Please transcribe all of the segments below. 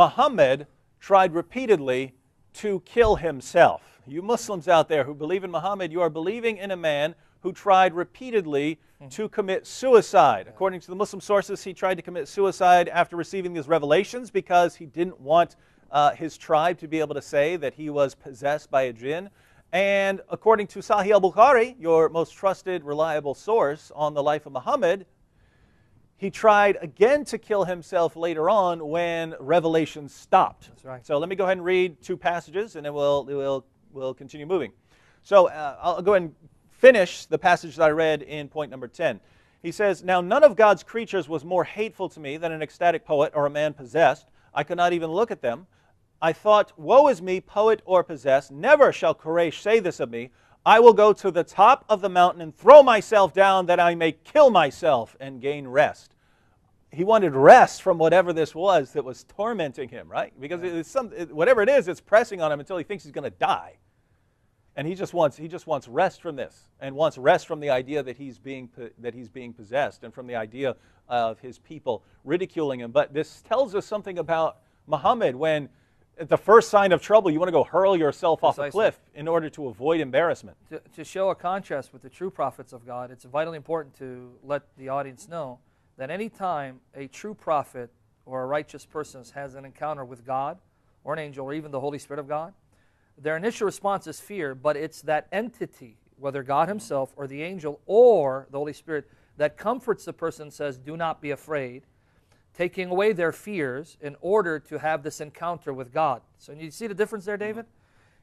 Muhammad tried repeatedly to kill himself. You Muslims out there who believe in Muhammad, you are believing in a man who tried repeatedly to commit suicide. According to the Muslim sources, he tried to commit suicide after receiving these revelations because he didn't want his tribe to be able to say that he was possessed by a jinn. And according to Sahih al-Bukhari, your most trusted, reliable source on the life of Muhammad, he tried again to kill himself later on when revelation stopped. That's right. So let me go ahead and read 2 passages, and then we'll continue moving. So I'll go ahead and finish the passage that I read in point number 10. He says, "Now none of God's creatures was more hateful to me than an ecstatic poet or a man possessed. I could not even look at them. I thought, woe is me, poet or possessed. Never shall Quraysh say this of me. I will go to the top of the mountain and throw myself down that I may kill myself and gain rest." He wanted rest from whatever this was that was tormenting him, right? Because whatever it is, it's pressing on him until he thinks he's going to die. And he just wants rest from this, and wants rest from the idea that he's being possessed, and from the idea of his people ridiculing him. But this tells us something about Muhammad. When at the first sign of trouble, you want to go hurl yourself off a cliff in order to avoid embarrassment. To show a contrast with the true prophets of God, it's vitally important to let the audience know that any time a true prophet or a righteous person has an encounter with God or an angel or even the Holy Spirit of God, their initial response is fear, but it's that entity, whether God himself or the angel or the Holy Spirit, that comforts the person and says, do not be afraid, taking away their fears in order to have this encounter with God. So you see the difference there, David?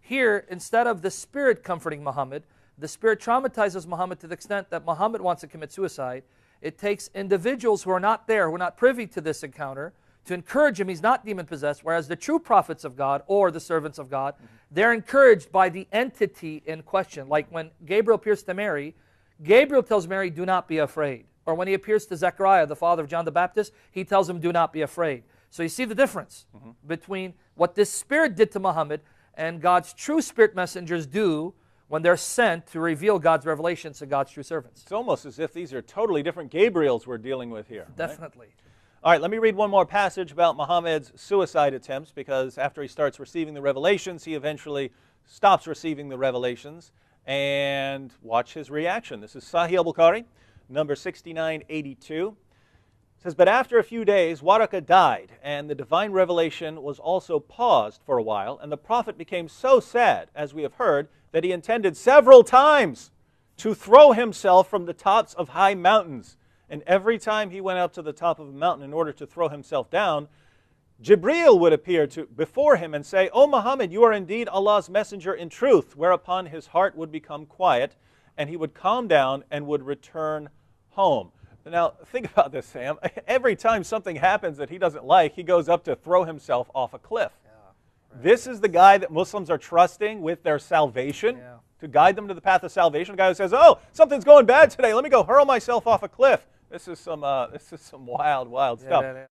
Here, instead of the Spirit comforting Muhammad, the Spirit traumatizes Muhammad to the extent that Muhammad wants to commit suicide. It takes individuals who are not there, who are not privy to this encounter, to encourage him. He's not demon-possessed, whereas the true prophets of God or the servants of God, they're encouraged by the entity in question. Like when Gabriel appears to Mary, Gabriel tells Mary, do not be afraid. Or when he appears to Zechariah, the father of John the Baptist, he tells him, do not be afraid. So you see the difference between what this Spirit did to Muhammad and God's true Spirit messengers do when they're sent to reveal God's revelations to God's true servants. It's almost as if these are totally different Gabriels we're dealing with here. Definitely. Right? All right, let me read one more passage about Muhammad's suicide attempts, because after he starts receiving the revelations, he eventually stops receiving the revelations. And watch his reaction. This is Sahih al-Bukhari, number 6982. It says, "But after a few days, Waraka died, and the divine revelation was also paused for a while, and the prophet became so sad, as we have heard, that he intended several times to throw himself from the tops of high mountains. And every time he went up to the top of a mountain in order to throw himself down, Jibreel would appear before him and say, 'O Muhammad, you are indeed Allah's messenger in truth,' whereupon his heart would become quiet, and he would calm down and would return home." Now, think about this, Sam. Every time something happens that he doesn't like, he goes up to throw himself off a cliff. Right. This is the guy that Muslims are trusting with their salvation, to guide them to the path of salvation. The guy who says, "Oh, something's going bad today. Let me go hurl myself off a cliff." This is some wild, wild stuff.